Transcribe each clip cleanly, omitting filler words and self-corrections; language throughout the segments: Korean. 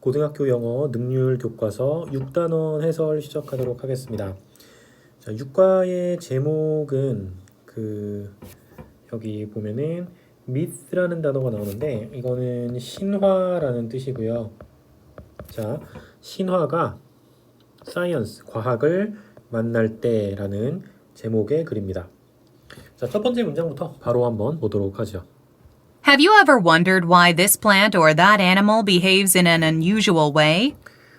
고등학교 영어 능률 교과서 6단원 해설 시작하도록 하겠습니다. 자, 6과의 제목은 여기 보면은 myth라는 단어가 나오는데 이거는 신화라는 뜻이고요. 자, 신화가 science, 과학을 만날 때라는 제목의 글입니다. 자, 첫 번째 문장부터 바로 한번 보도록 하죠. Have you ever wondered why this plant or that animal behaves in an unusual way?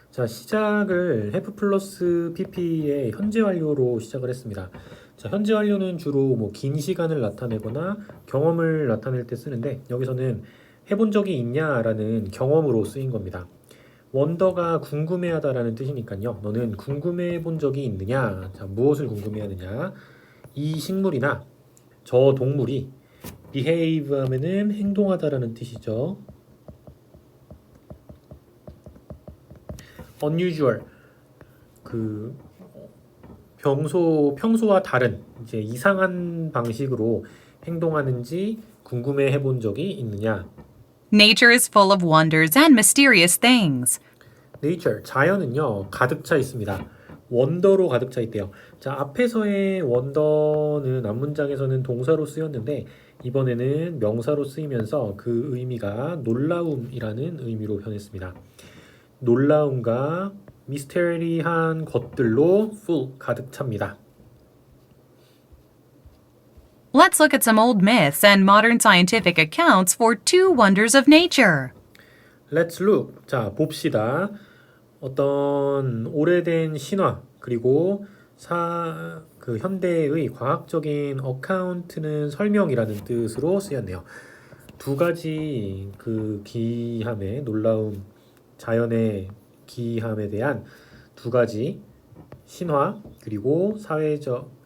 자, 시작을 have 플러스 pp의 현재 완료로 시작을 했습니다. 자, 현재 완료는 주로 긴 시간을 나타내거나 경험을 나타낼 때 쓰는데 여기서는 해본 적이 있냐라는 경험으로 쓰인 겁니다. 원더가 궁금해하다라는 뜻이니까요. 너는 궁금해 본 적이 있느냐? 자, 무엇을 궁금해하느냐? 이 식물이나 저 동물이 behave 하면은 행동하다라는 뜻이죠. unusual 평소와 다른 이제 이상한 방식으로 행동하는지 궁금해 해본 적이 있느냐? Nature is full of wonders and mysterious things. nature, 자연은요 가득 차 있습니다. 원더로 가득 차 있대요. 자, 앞에서의 원더는 앞문장에서는 동사로 쓰였는데 이번에는 명사로 쓰이면서 그 의미가 놀라움이라는 의미로 변했습니다. 놀라움과 미스테리한 것들로 full, 가득 찹니다. Let's look at some old myths and modern scientific accounts for two wonders of nature. Let's look. 자, 봅시다. 어떤 오래된 신화 그리고 현대의 과학적인 어카운트는 설명이라는 뜻으로 쓰였네요. 두 가지 기함의 놀라움, 자연의 기함에 대한 두 가지 신화 그리고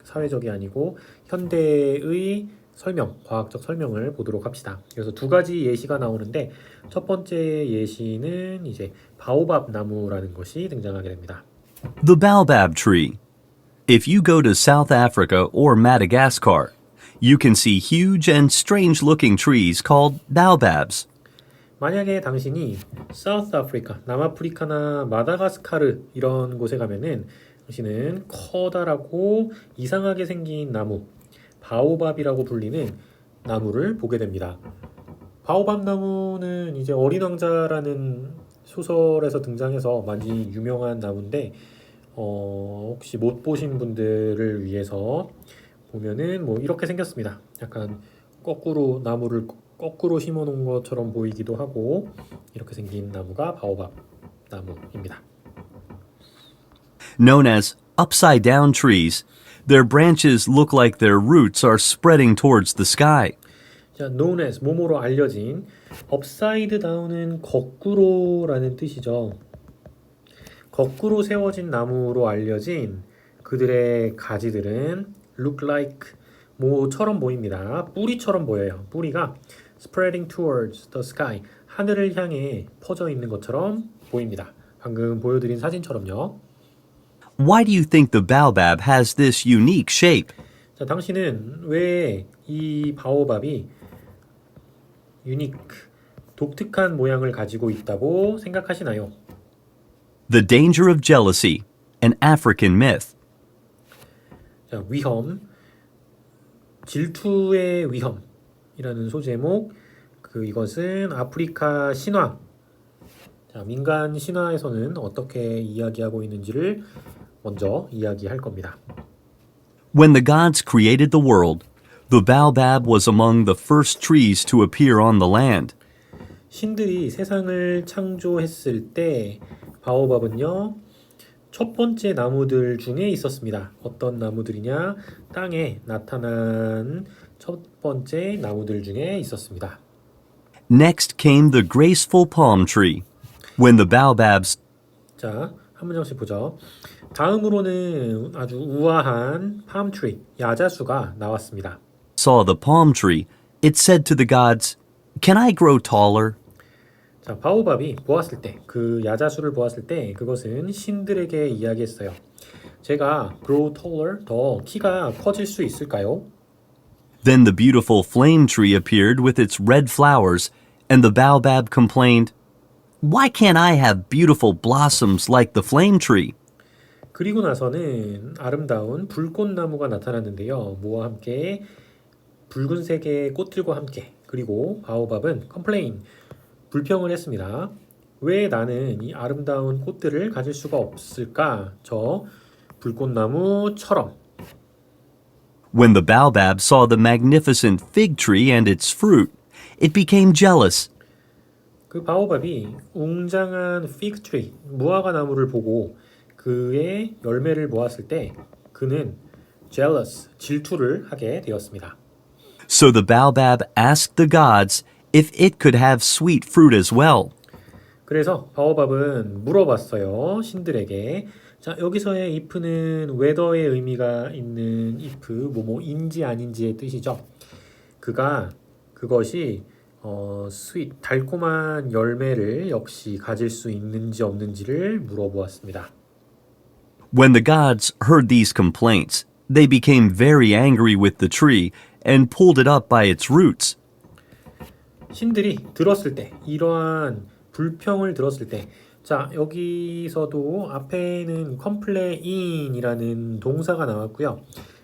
사회적이 아니고 현대의 설명, 과학적 설명을 보도록 합시다. 그래서 두 가지 예시가 나오는데 첫 번째 예시는 이제 바오밥 나무라는 것이 등장하게 됩니다. The baobab tree. If you go to South Africa or Madagascar, you can see huge and strange-looking trees called baobabs. 만약에 당신이 사우스 아프리카, 남아프리카나 마다가스카르 이런 곳에 가면은 당신은 커다랗고 이상하게 생긴 나무, 바오밥이라고 불리는 나무를 보게 됩니다. 바오밥 나무는 이제 어린 왕자라는 소설에서 등장해서 많이 유명한 나무인데 혹시 못 보신 분들을 위해서 보면은 이렇게 생겼습니다. 약간 나무를 거꾸로 심어 놓은 것처럼 보이기도 하고 이렇게 생긴 나무가 바오밥 나무입니다. Known as upside-down trees, their branches look like their roots are spreading towards the sky. 자, known as 뭐뭐로 알려진 upside down은 거꾸로라는 뜻이죠. 거꾸로 세워진 나무로 알려진 그들의 가지들은 look like 뭐처럼 보입니다. 뿌리처럼 보여요. 뿌리가 spreading towards the sky, 하늘을 향해 퍼져 있는 것처럼 보입니다. 방금 보여드린 사진처럼요. Why do you think the baobab has this unique shape? 자, 당신은 왜 이 바오밥이 독특한 모양을 가지고 있다고 생각하시나요? The danger of jealousy, an African myth. 자, 위험, 질투의 위험이라는 소제목. 이것은 아프리카 신화. 자, 민간 신화에서는 어떻게 이야기하고 있는지를 먼저 이야기할 겁니다. When the gods created the world, the baobab was among the first trees to appear on the land. 신들이 세상을 창조했을 때 바오밥은요 첫 번째 나무들 중에 있었습니다. 어떤 나무들이냐? 땅에 나타난 첫 번째 나무들 중에 있었습니다. Next came the graceful palm tree. When the baobabs 자, 한 문장씩 보죠. 다음으로는 아주 우아한 palm-tree, 야자수가 나왔습니다. saw the palm tree, it said to the gods, "Can I grow taller?" 자, 바오밥이 보았을 때, 야자수를 보았을 때 그것은 신들에게 이야기했어요. 제가 grow taller, 더 키가 커질 수 있을까요? Then the beautiful flame tree appeared with its red flowers, and the baobab complained, Why can't I have beautiful blossoms like the flame tree? 그리고 나서는 아름다운 불꽃나무가 나타났는데요. 뭐와 함께? 붉은색의 꽃들과 함께. 그리고 바오밥은 complain, 불평을 했습니다. 왜 나는 이 아름다운 꽃들을 가질 수가 없을까? 저 불꽃나무처럼. When the baobab saw the magnificent fig tree and its fruit, it became jealous. 그 바오밥이 웅장한 fig tree, 무화과 나무를 보고 그의 열매를 보았을 때 그는 jealous, 질투를 하게 되었습니다. So the baobab asked the gods if it could have sweet fruit as well. 그래서 바오밥은 물어봤어요. 신들에게. 자, 여기서의 if는 whether의 의미가 있는 if, 뭐뭐인지 아닌지의 뜻이죠. 그것이 sweet, 달콤한 열매를 역시 가질 수 있는지 없는지를 물어보았습니다. When the gods heard these complaints, they became very angry with the tree and pulled it up by its roots. 신들이 들었을 때, 이러한 불평을 들었을 때, 자, 여기서도 앞에는 complain이라는 동사가 나왔고요.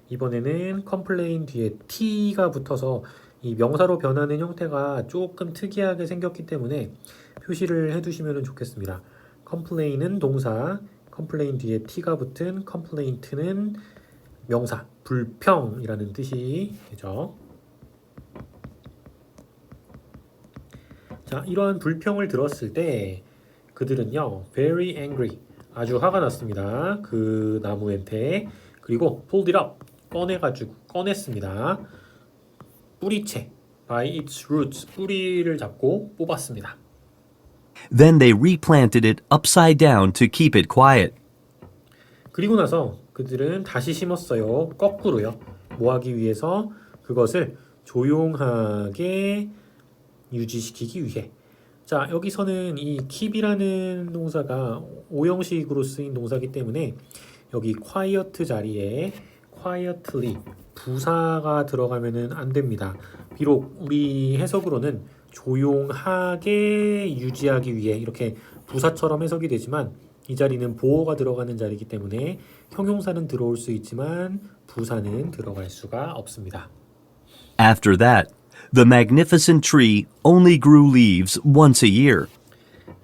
이번에는 complain 뒤에 t가 붙어서 이 명사로 변하는 형태가 조금 특이하게 생겼기 때문에 표시를 해두시면 좋겠습니다. complain은 동사, complain 뒤에 t가 붙은 complaint는 명사, 불평이라는 뜻이 되죠. 자, 이러한 불평을 들었을 때 그들은요, very angry, 아주 화가 났습니다. 그 나무한테. 그리고 pulled it up, 꺼냈습니다. 뿌리채, by its roots, 뿌리를 잡고 뽑았습니다. Then they replanted it upside down to keep it quiet. 그리고 나서 그들은 다시 심었어요. 거꾸로요. 뭐 하기 위해서? 그것을 조용하게 유지시키기 위해. 자, 여기서는 이 keep이라는 동사가 오형식으로 쓰인 동사이기 때문에 여기 quiet 자리에 quietly 부사가 들어가면은 안 됩니다. 비록 우리 해석으로는 조용하게 유지하기 위해 이렇게 부사처럼 해석이 되지만 이 자리는 보어가 들어가는 자리이기 때문에 형용사는 들어올 수 있지만 부사는 들어갈 수가 없습니다. After that, the magnificent tree only grew leaves once a year.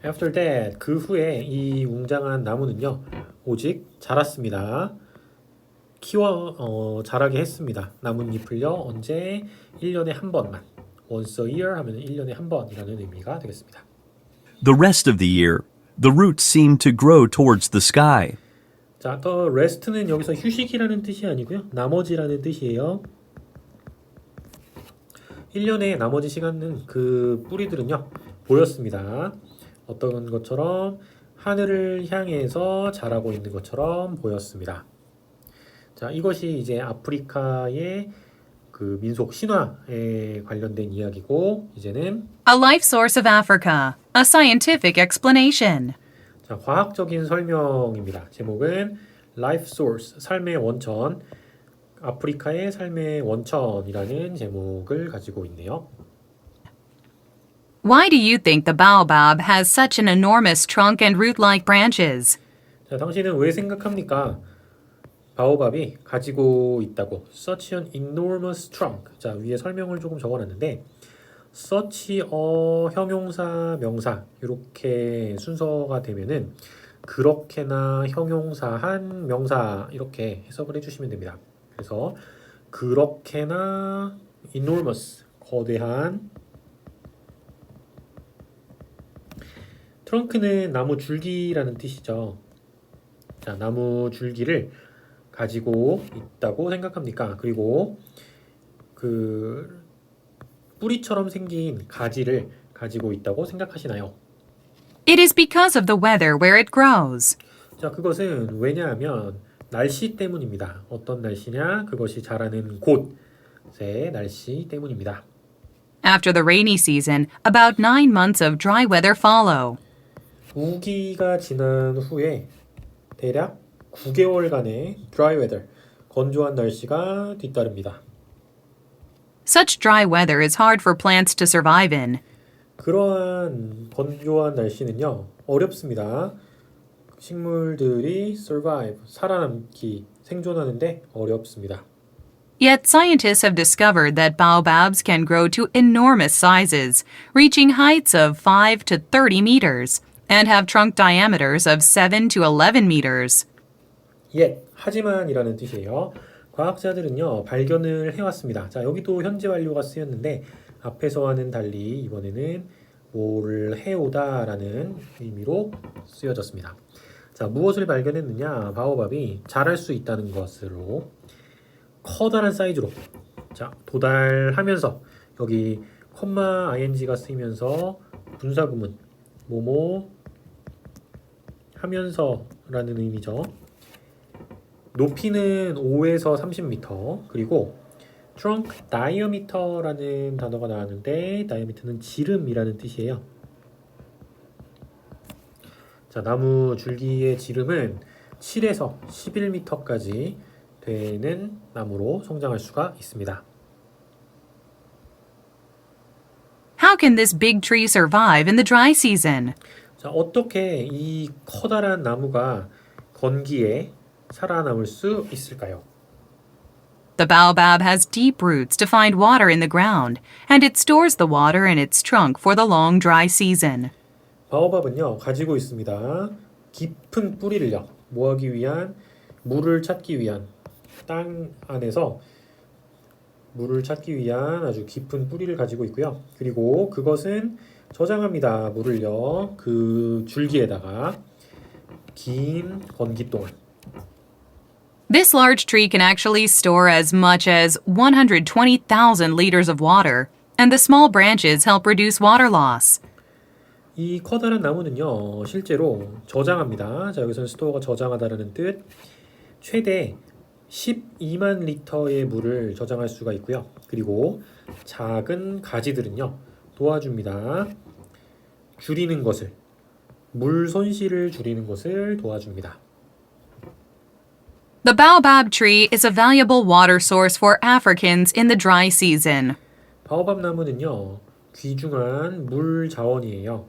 After that, 그 후에 이 웅장한 나무는요, 오직 자랐습니다. 자라게 했습니다. 나뭇잎을요, 언제? 1년에 한 번만. Once a year 하면 1년에 한 번이라는 의미가 되겠습니다. The rest of the year, the roots seemed to grow towards the sky. 자, the rest는 여기서 휴식이라는 뜻이 아니고요, 나머지라는 뜻이에요. 1년의 나머지 시간은 그 뿌리들은요, 보였습니다. 어떤 것처럼 하늘을 향해서 자라고 있는 것처럼 보였습니다. 자, 이것이 이제 아프리카의 그 민속 신화에 관련된 이야기고, 이제는 A life source of Africa, a scientific explanation. 자, 과학적인 설명입니다. 제목은 Life Source, 삶의 원천, 아프리카의 삶의 원천이라는 제목을 가지고 있네요. Why do you think the baobab has such an enormous trunk and root-like branches? 자, 당신은 왜 생각합니까? 바오밥이 가지고 있다고. Such an enormous trunk. 자, 위에 설명을 조금 적어놨는데 such 형용사, 명사 이렇게 순서가 되면은 그렇게나 형용사한 명사 이렇게 해석을 해주시면 됩니다. 그래서 그렇게나 enormous, 거대한. 트렁크는 나무 줄기라는 뜻이죠. 자, 나무 줄기를 가지고 있다고 생각합니까? 그리고 그 뿌리처럼 생긴 가지를 가지고 있다고 생각하시나요? It is because of the weather where it grows. 자, 그것은 왜냐하면 날씨 때문입니다. 어떤 날씨냐? 그것이 자라는 곳의 날씨 때문입니다. After the rainy season, about 9 months of dry weather follow. 우기가 지난 후에 대략 9개월간의 dry weather, 건조한 날씨가 뒤따릅니다. Such dry weather is hard for plants to survive in. 그러한 건조한 날씨는요, 어렵습니다. 식물들이 survive, 살아남기, 생존하는데 어렵습니다. Yet scientists have discovered that baobabs can grow to enormous sizes, reaching heights of 5 to 30 meters, and have trunk diameters of 7 to 11 meters. Yet, 하지만이라는 뜻이에요. 과학자들은요, 발견을 해왔습니다. 자, 여기도 현재 완료가 쓰였는데 앞에서와는 달리 이번에는 뭘 해오다라는 의미로 쓰여졌습니다. 자, 무엇을 발견했느냐? 바오밥이 자랄 수 있다는 것으로 커다란 사이즈로 자, 도달하면서 여기 콤마 ing가 쓰이면서 분사구문 뭐뭐 하면서라는 의미죠. 높이는 5에서 30m 그리고 trunk diameter라는 단어가 나왔는데 diameter는 지름이라는 뜻이에요. 자, 나무 줄기의 지름은 7에서 11m까지 되는 나무로 성장할 수가 있습니다. How can this big tree survive in the dry season? 자, 어떻게 이 커다란 나무가 건기에 살아남을 수 있을까요? The baobab has deep roots to find water in the ground, and it stores the water in its trunk for the long dry season. 바오밥은요, 가지고 있습니다. 깊은 뿌리를요, 뭐하기 위한, 물을 찾기 위한, 땅 안에서 물을 찾기 위한 아주 깊은 뿌리를 가지고 있고요. 그리고 그것은 저장합니다. 물을요, 그 줄기에다가 긴 건기 동안. This large tree can actually store as much as 120,000 liters of water, and the small branches help reduce water loss. 이 커다란 나무는요, 실제로 저장합니다. 자, 여기서는 스토어가 저장하다라는 뜻. 최대 12만 리터의 물을 저장할 수가 있고요. 그리고 작은 가지들은요, 도와줍니다. 줄이는 것을, 물 손실을 줄이는 것을 도와줍니다. The baobab tree is a valuable water source for Africans in the dry season. 바오밥 나무는요, 귀중한 물 자원이에요.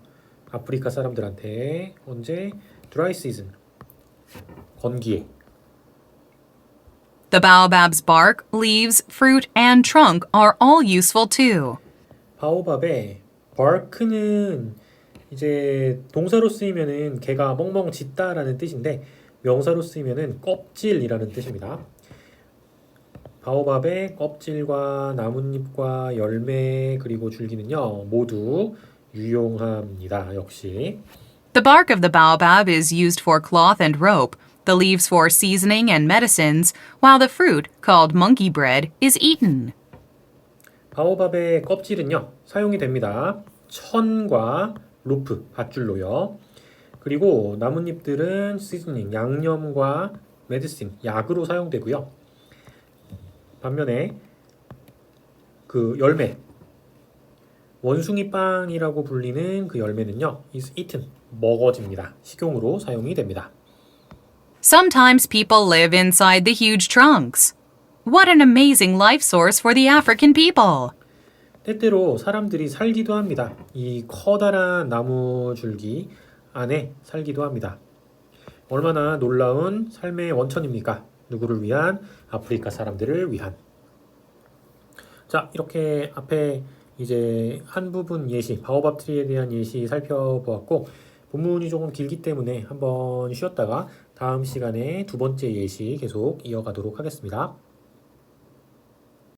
아프리카 사람들한테 언제? 드라이 시즌, 건기에. The baobab's bark, leaves, fruit, and trunk are all useful too. 바오밥의 bark는 이제 동사로 쓰이면은 개가 멍멍 짖다라는 뜻인데 명사로 쓰이면은 껍질이라는 뜻입니다. 바오밥의 껍질과 나뭇잎과 열매 그리고 줄기는요 모두 유용합니다. 역시 The bark of the baobab is used for cloth and rope, the leaves for seasoning and medicines, while the fruit, called monkey bread, is eaten. 바오밥의 껍질은요 사용이 됩니다. 천과 로프, 밧줄로요. 그리고 나뭇잎들은 시즈닝, 양념과 메디신, 약으로 사용되고요. 반면에 그 열매, 원숭이 빵이라고 불리는 그 열매는요, is eaten, 먹어집니다. 식용으로 사용이 됩니다. Sometimes people live inside the huge trunks. What an amazing life source for the African people! 때때로 사람들이 살기도 합니다. 이 커다란 나무 줄기 안에 살기도 합니다. 얼마나 놀라운 삶의 원천입니까? 누구를 위한? 아프리카 사람들을 위한. 자, 이렇게 앞에 이제 한 부분 예시, 바오밥 트리에 대한 예시 살펴보았고 본문이 조금 길기 때문에 한번 쉬었다가 다음 시간에 두 번째 예시 계속 이어가도록 하겠습니다.